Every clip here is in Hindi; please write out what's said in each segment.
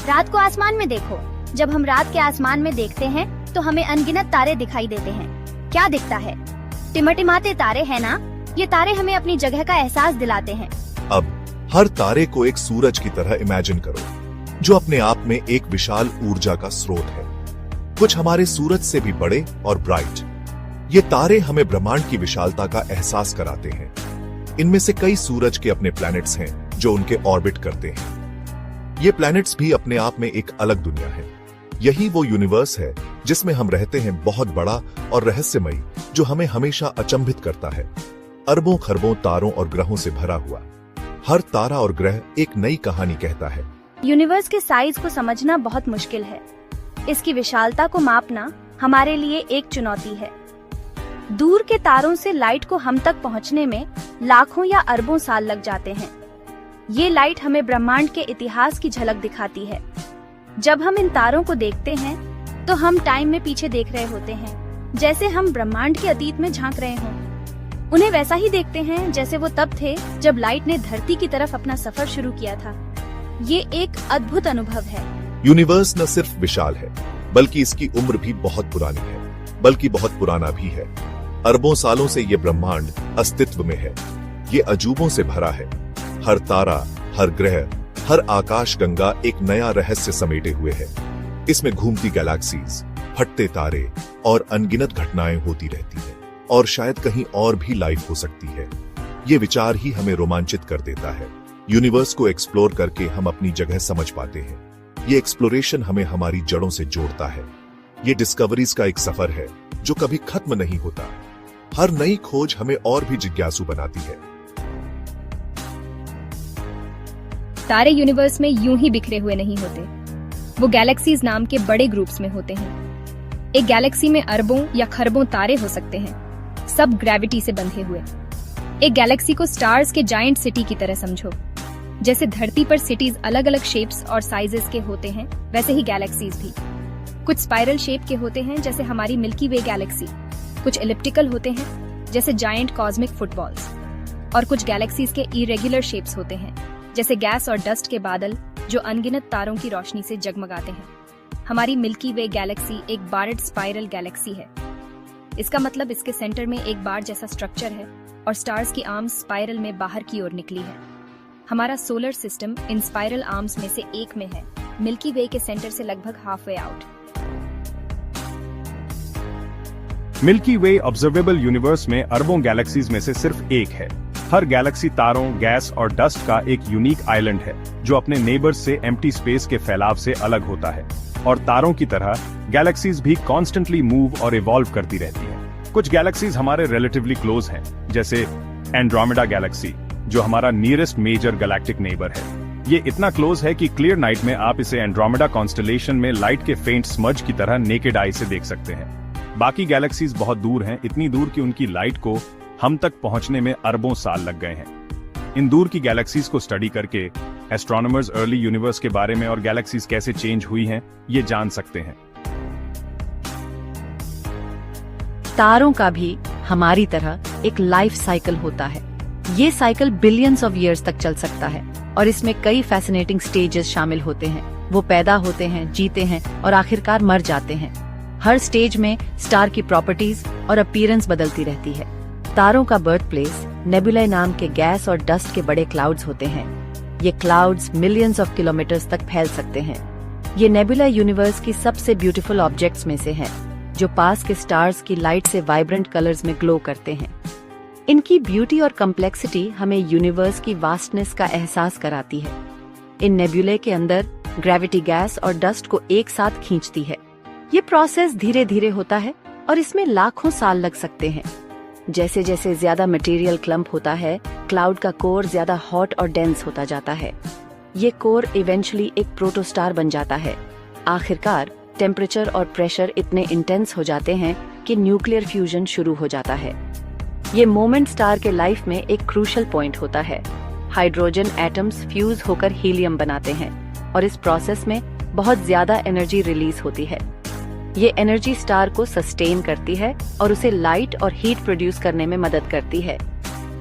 रात को आसमान में देखो। जब हम रात के आसमान में देखते हैं तो हमें अनगिनत तारे दिखाई देते हैं। क्या दिखता है? टिमटिमाते तारे हैं ना। ये तारे हमें अपनी जगह का एहसास दिलाते हैं। अब हर तारे को एक सूरज की तरह इमेजिन करो, जो अपने आप में एक विशाल ऊर्जा का स्रोत है, कुछ हमारे सूरज से भी बड़े और ब्राइट। ये तारे हमें ब्रह्मांड की विशालता का एहसास कराते हैं। इनमें से कई सूरज के अपने प्लैनेट्स हैं जो उनके ऑर्बिट करते हैं। ये प्लैनेट्स भी अपने आप में एक अलग दुनिया है। यही वो यूनिवर्स है जिसमें हम रहते हैं, बहुत बड़ा और रहस्यमयी, जो हमें हमेशा अचंभित करता है। अरबों खरबों तारों और ग्रहों से भरा हुआ हर तारा और ग्रह एक नई कहानी कहता है। यूनिवर्स के साइज को समझना बहुत मुश्किल है। इसकी विशालता को मापना हमारे लिए एक चुनौती है। दूर के तारों से लाइट को हम तक पहुंचने में लाखों या अरबों साल लग जाते हैं। ये लाइट हमें ब्रह्मांड के इतिहास की झलक दिखाती है। जब हम इन तारों को देखते हैं तो हम टाइम में पीछे देख रहे होते हैं, जैसे हम ब्रह्मांड के अतीत में झांक रहे हों। उन्हें वैसा ही देखते हैं जैसे वो तब थे जब लाइट ने धरती की तरफ अपना सफर शुरू किया था। ये एक अद्भुत अनुभव है। यूनिवर्स न सिर्फ विशाल है, बल्कि इसकी उम्र भी बहुत पुरानी है, बल्कि बहुत पुराना भी है। अरबों सालों से ये ब्रह्मांड अस्तित्व में है। ये अजूबों से भरा है। हर तारा, हर ग्रह, हर आकाश गंगा एक नया रहस्य समेटे हुए है। इसमें घूमती गैलेक्सीज, फटते तारे और अनगिनत घटनाएं होती रहती हैं, और शायद कहीं और भी लाइफ हो सकती है। ये विचार ही हमें रोमांचित कर देता है। यूनिवर्स को एक्सप्लोर करके हम अपनी जगह समझ पाते हैं। ये एक्सप्लोरेशन हमें हमारी जड़ों से जोड़ता है। ये डिस्कवरीज का एक सफर है जो कभी खत्म नहीं होता। हर नई खोज हमें और भी जिज्ञासु बनाती है। तारे यूनिवर्स में यूं ही बिखरे हुए नहीं होते। वो गैलेक्सीज नाम के बड़े ग्रुप्स में होते हैं। एक गैलेक्सी में अरबों या खरबों तारे हो सकते हैं, सब ग्रेविटी से बंधे हुए। एक गैलेक्सी को स्टार्स के जायंट सिटी की तरह समझो। जैसे धरती पर सिटीज अलग अलग शेप्स और साइजेस के होते हैं, वैसे ही गैलेक्सीज भी। कुछ स्पाइरल शेप के होते हैं जैसे हमारी मिल्की वे गैलेक्सी, कुछ एलिप्टिकल होते हैं जैसे जायंट कॉस्मिक फुटबॉल्स, और कुछ गैलेक्सीज के इरेगुलर शेप्स होते हैं जैसे गैस और डस्ट के बादल जो अनगिनत तारों की रोशनी से जगमगाते हैं। हमारी मिल्की वे गैलेक्सी एक बार्ड स्पाइरल गैलेक्सी है। इसका मतलब इसके सेंटर में एक बार जैसा स्ट्रक्चर है और स्टार्स की आर्म्स स्पाइरल में बाहर की ओर निकली है। हमारा solar system in spiral arms में से एक में है, मिल्की वे के सेंटर से लगभग हाफ वे आउट। मिल्की वे ऑब्जर्वेबल यूनिवर्स में अरबों गैलेक्सीज में से सिर्फ एक है। हर गैलेक्सी तारों, गैस और डस्ट का एक यूनिक आइलैंड है जो अपने नेबर्स से एम्प्टी स्पेस के फैलाव से अलग होता है। और तारों की तरह गैलेक्सीज भी कॉन्स्टेंटली मूव और इवॉल्व करती रहती हैं। कुछ गैलेक्सीज हमारे रिलेटिवली क्लोज हैं, जैसे एंड्रोमेडा गैलेक्सी जो हमारा नियरेस्ट मेजर गैलेक्टिक नेबर है। ये इतना क्लोज है कि क्लियर नाइट में आप इसे एंड्रोमेडा कॉन्स्टेलेशन में लाइट के फेंट स्मज की तरह नेकेड आई से देख सकते हैं। बाकी गैलेक्सीज बहुत दूर हैं, इतनी दूर कि उनकी लाइट को हम तक पहुंचने में अरबों साल लग गए हैं। इन दूर की गैलेक्सीज को स्टडी करके एस्ट्रोनॉमर्स अर्ली यूनिवर्स के बारे में और गैलेक्सीज कैसे चेंज हुई हैं, ये जान सकते हैं। तारों का भी हमारी तरह एक लाइफ साइकिल होता है। ये साइकिल बिलियंस ऑफ ईयर्स तक चल सकता है और इसमें कई फैसिनेटिंग स्टेजेस शामिल होते हैं। वो पैदा होते हैं, जीते हैं और आखिरकार मर जाते हैं। हर स्टेज में स्टार की प्रॉपर्टीज और अपीयरेंस बदलती रहती है। तारों का बर्थ प्लेस नेबुलाe नाम के गैस और डस्ट के बड़े क्लाउड्स होते हैं। ये क्लाउड्स मिलियंस ऑफ किलोमीटर्स तक फैल सकते हैं। ये नेबुला यूनिवर्स की सबसे ब्यूटीफुल ऑब्जेक्ट्स में से हैं, जो पास के स्टार्स की लाइट से वाइब्रेंट कलर्स में ग्लो करते हैं। इनकी ब्यूटी और कम्प्लेक्सिटी हमें यूनिवर्स की वास्टनेस का एहसास कराती है। इन नेबुले के अंदर ग्रेविटी गैस और डस्ट को एक साथ खींचती है। ये प्रोसेस धीरे धीरे होता है और इसमें लाखों साल लग सकते हैं। जैसे जैसे ज्यादा मटेरियल क्लम्प होता है, क्लाउड का कोर ज्यादा हॉट और डेंस होता जाता है। ये कोर इवेंचुअली एक प्रोटोस्टार बन जाता है। आखिरकार टेम्परेचर और प्रेशर इतने इंटेंस हो जाते हैं कि न्यूक्लियर फ्यूजन शुरू हो जाता है। ये मोमेंट स्टार के लाइफ में एक क्रूशल पॉइंट होता है। हाइड्रोजन एटम्स फ्यूज होकर हीलियम बनाते हैं और इस प्रोसेस में बहुत ज्यादा एनर्जी रिलीज होती है। ये एनर्जी स्टार को सस्टेन करती है और उसे लाइट और हीट प्रोड्यूस करने में मदद करती है।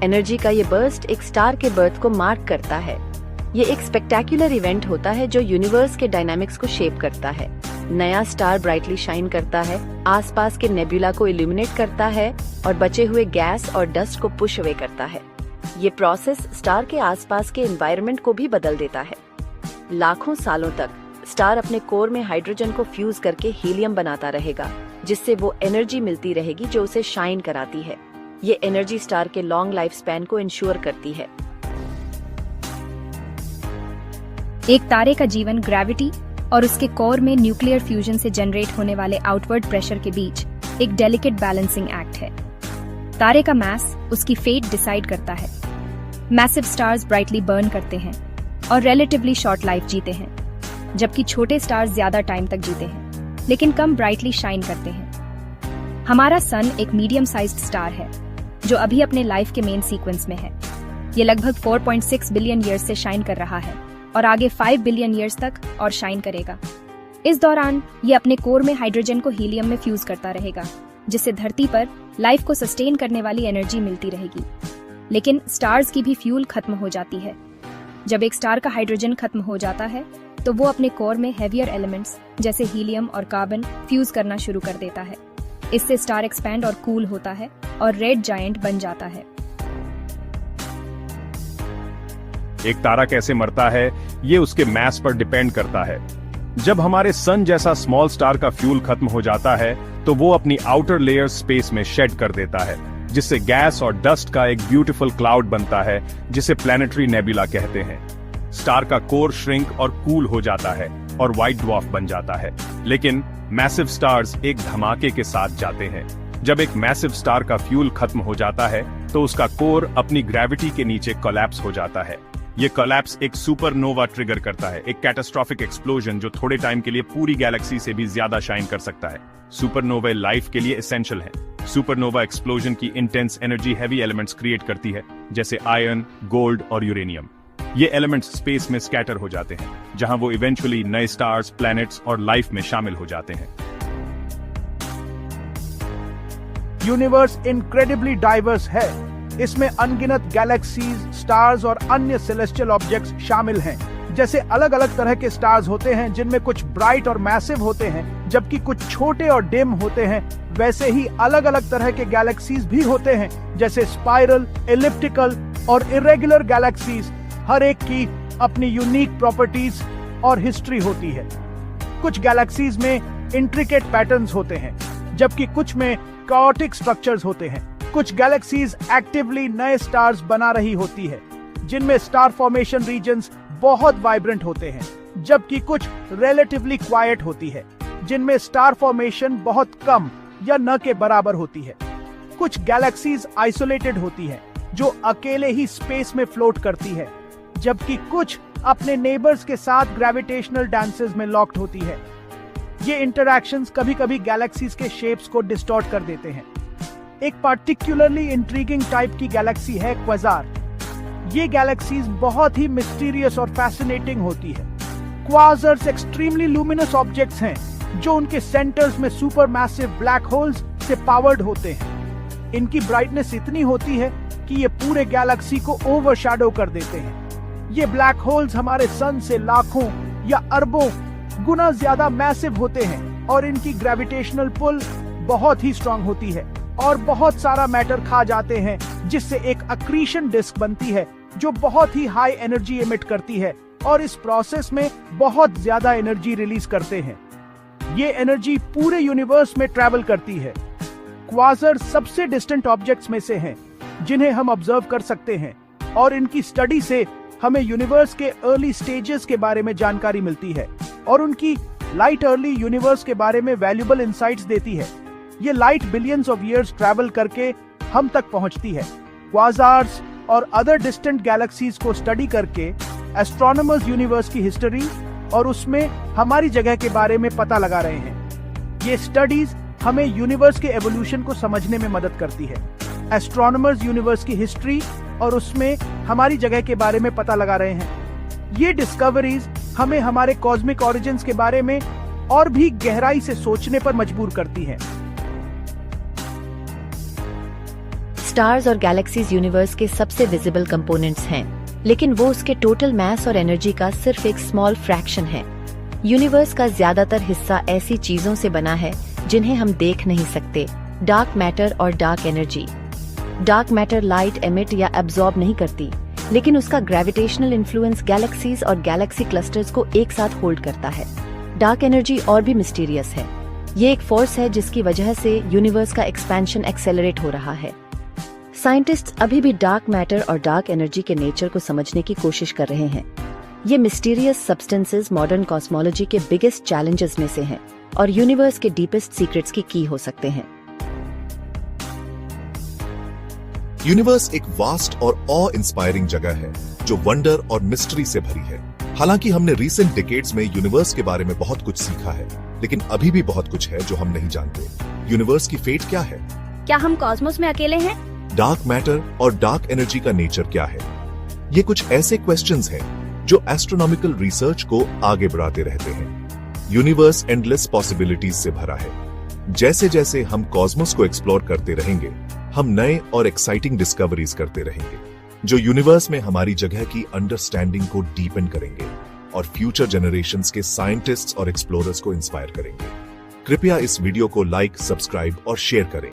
एनर्जी का ये बर्स्ट एक स्टार के बर्थ को मार्क करता है। ये एक स्पेक्टेक्युलर इवेंट होता है जो यूनिवर्स के डायनामिक्स को शेप करता है। नया स्टार ब्राइटली शाइन करता है, आसपास के नेबुला को इल्यूमिनेट करता है और बचे हुए गैस और डस्ट को पुश अवे करता है। ये प्रोसेस स्टार के आसपास के एनवायरनमेंट को भी बदल देता है। लाखों सालों तक स्टार अपने कोर में हाइड्रोजन को फ्यूज करके हीलियम बनाता रहेगा, जिससे वो एनर्जी मिलती रहेगी जो उसे शाइन कराती है। ये एनर्जी स्टार के लॉन्ग लाइफ स्पैन को इंश्योर करती है। एक तारे का जीवन ग्रेविटी और उसके कोर में न्यूक्लियर फ्यूजन से जनरेट होने वाले आउटवर्ड प्रेशर के बीच एक डेलिकेट बैलेंसिंग एक्ट है। तारे का मास उसकी फेट डिसाइड करता है। मैसिव स्टार्स ब्राइटली बर्न करते हैं और रिलेटिवली शॉर्ट लाइफ जीते हैं, जबकि छोटे स्टार्स ज्यादा टाइम तक जीते हैं लेकिन कम ब्राइटली शाइन करते हैं। हमारा सन एक मीडियम साइज्ड स्टार है जो अभी अपने लाइफ के मेन सीक्वेंस में है। ये लगभग 4.6 बिलियन ईयर्स से शाइन कर रहा है और आगे 5 बिलियन ईयर्स तक और शाइन करेगा। इस दौरान ये अपने कोर में हाइड्रोजन को हीलियम में फ्यूज करता रहेगा, जिससे धरती पर लाइफ को सस्टेन करने वाली एनर्जी मिलती रहेगी। लेकिन स्टार्स की भी फ्यूल खत्म हो जाती है। जब एक स्टार का हाइड्रोजन खत्म हो जाता है तो वो अपने कोर में हेवियर एलिमेंट्स जैसे हीलियम और कार्बन फ्यूज करना शुरू कर देता है। इससे स्टार एक्सपैंड और कूल होता है और रेड जायंट बन जाता है। एक तारा कैसे मरता है ये उसके मास पर डिपेंड करता है। जब हमारे सन जैसा स्मॉल स्टार का फ्यूल खत्म हो जाता है तो वो अपनी आउटर लेयर स्पेस में शेड कर देता है, जिससे गैस और डस्ट का एक ब्यूटीफुल क्लाउड बनता है जिसे प्लैनेटरी नेबुला कहते हैं। स्टार का कोर श्रिंक और कूल हो जाता है और व्हाइट ड्वार्फ बन जाता है। लेकिन मैसिव स्टार्स एक धमाके के साथ जाते हैं। जब एक मैसिव स्टार का फ्यूल खत्म हो जाता है तो उसका कोर अपनी ग्रेविटी के नीचे कोलैप्स हो जाता है। ये कोलैप्स एक सुपरनोवा ट्रिगर करता है, एक कैटास्ट्रोफिक एक्सप्लोजन जो थोड़े टाइम के लिए पूरी गैलेक्सी से भी ज्यादा शाइन कर सकता है। सुपरनोवा लाइफ के लिए एसेंशियल है। सुपरनोवा एक्सप्लोजन की intense energy heavy elements create करती है, जैसे आयरन, गोल्ड और यूरेनियम। ये एलिमेंट्स स्पेस में स्कैटर हो जाते हैं, जहां वो इवेंचुअली नए स्टार्स, प्लैनेट्स और लाइफ में शामिल हो जाते हैं। यूनिवर्स इनक्रेडिबली डाइवर्स है। इसमें अनगिनत गैलेक्सीज, स्टार्स और अन्य सेलेस्टियल ऑब्जेक्ट्स शामिल हैं। जैसे अलग अलग तरह के स्टार्स होते हैं जिनमें कुछ ब्राइट और मैसिव होते हैं, जबकि कुछ छोटे और डिम होते हैं, वैसे ही अलग अलग तरह के गैलेक्सीज भी होते हैं, जैसे स्पाइरल, एलिप्टिकल और इरेगुलर गैलेक्सीज। हर एक की अपनी यूनिक प्रॉपर्टीज और हिस्ट्री होती है। कुछ गैलेक्सीज में इंट्रिकेट पैटर्न्स होते हैं, जबकि कुछ में काओटिक स्ट्रक्चर्स होते हैं। कुछ गैलेक्सीज एक्टिवली नए स्टार्स बना रही होती है, जिनमें स्टार फॉर्मेशन रीजन्स बहुत वाइब्रेंट होते हैं, जबकि कुछ रिलेटिवली क्वाइट होती है, जिनमें स्टार फॉर्मेशन बहुत कम या न के बराबर होती है। कुछ गैलेक्सीज आइसोलेटेड होती हैं, जो अकेले ही स्पेस में फ्लोट करती है, जबकि कुछ अपने नेबर्स के साथ ग्रेविटेशनल डांसेस में लॉक्ड होती है। ये इंटरैक्शंस कभी-कभी गैलेक्सीज के शेप्स को डिस्टॉर्ट कर देते हैं। एक पार्टिकुलरली इंट्रीगिंग टाइप की गैलेक्सी है क्वाजार। ये गैलेक्सीज बहुत ही मिस्टीरियस और फैसिनेटिंग होती है। क्वाजर्स एक्सट्रीमली लुमिनस ऑब्जेक्ट्स हैं जो उनके सेंटर्स में सुपरमैसिव ब्लैक होल्स से पावर्ड होते हैं। इनकी ब्राइटनेस इतनी होती है कि ये पूरे गैलेक्सी को ओवरशैडो कर देते हैं। ये ब्लैक होल्स हमारे सन से लाखों या अरबों गुना ज्यादा मैसिव होते हैं और इनकी ग्रेविटेशनल पुल बहुत ही स्ट्रांग होती है और बहुत सारा मैटर खा जाते हैं, जिससे एक अक्रीशन डिस्क बनती है जो बहुत ही हाई एनर्जी एमिट करती है और इस प्रोसेस में बहुत ज्यादा एनर्जी रिलीज करते हैं। ये एनर्जी पूरे यूनिवर्स में ट्रैवल करती है। क्वाजर सबसे डिस्टेंट ऑब्जेक्ट्स में से हैं जिन्हें हम ऑब्जर्व कर सकते हैं और इनकी स्टडी से हमें यूनिवर्स के अर्ली स्टेजेस के बारे में जानकारी मिलती है और उनकी लाइट अर्ली यूनिवर्स के बारे में वैल्यूएबल इंसाइट्स देती है। ये light billions of years travel करके हम तक पहुंचती है। क्वाजार्स और अदर डिस्टेंट गैलेक्सीज को स्टडी करके एस्ट्रोनॉमर्स यूनिवर्स की हिस्ट्री और उसमें हमारी जगह के बारे में पता लगा रहे हैं। ये स्टडीज हमें यूनिवर्स के एवोल्यूशन को समझने में मदद करती है। एस्ट्रोनॉमर्स यूनिवर्स की हिस्ट्री और उसमें हमारी जगह के बारे में पता लगा रहे हैं। ये डिस्कवरीज हमें हमारे कॉस्मिक ओरिजिन्स के बारे में और भी गहराई से सोचने पर मजबूर करती हैं। स्टार्स और गैलेक्सीज यूनिवर्स के सबसे विजिबल कंपोनेंट्स हैं। लेकिन वो उसके टोटल मास और एनर्जी का सिर्फ एक स्मॉल फ्रैक्शन है। यूनिवर्स का ज्यादातर हिस्सा ऐसी चीजों से बना है जिन्हें हम देख नहीं सकते, डार्क मैटर और dark energy. Dark matter light emit या एब्जॉर्ब नहीं करती, लेकिन उसका ग्रेविटेशनल इन्फ्लुएंस गैलेक्सीज और गैलेक्सी क्लस्टर्स को एक साथ होल्ड करता है। डार्क एनर्जी और भी मिस्टीरियस है। ये एक फोर्स है जिसकी वजह से यूनिवर्स का एक्सपेंशन एक्सेलरेट हो रहा है। साइंटिस्ट्स अभी भी डार्क मैटर और डार्क एनर्जी के नेचर को समझने की कोशिश कर रहे हैं। ये मिस्टीरियस सब्सटेंसेस मॉडर्न कॉस्मोलॉजी के बिगेस्ट चैलेंजेस में से हैं और यूनिवर्स के डीपेस्ट सीक्रेट्स की की हो सकते हैं। यूनिवर्स एक वास्ट और ऑ इंस्पायरिंग जगह है जो वंडर और मिस्ट्री से भरी है। हालांकि हमने रीसेंट डिकेड्स में यूनिवर्स के बारे में बहुत कुछ सीखा है, लेकिन अभी भी बहुत कुछ है जो हम नहीं जानते। यूनिवर्स की फेट क्या है? क्या हम कॉस्मोस में अकेले हैं? डार्क मैटर और डार्क एनर्जी का नेचर क्या है? ये कुछ ऐसे क्वेश्चंस हैं जो एस्ट्रोनॉमिकल रिसर्च को आगे बढ़ाते रहते हैं। यूनिवर्स एंडलेस पॉसिबिलिटीज से भरा है। जैसे जैसे हम कॉस्मोस को एक्सप्लोर करते रहेंगे, हम नए और एक्साइटिंग डिस्कवरीज करते रहेंगे जो यूनिवर्स में हमारी जगह की अंडरस्टैंडिंग को डीपन करेंगे और फ्यूचर जनरेशंस के साइंटिस्ट्स और एक्सप्लोरर्स को इंस्पायर करेंगे। कृपया इस वीडियो को लाइक, सब्सक्राइब और शेयर करें।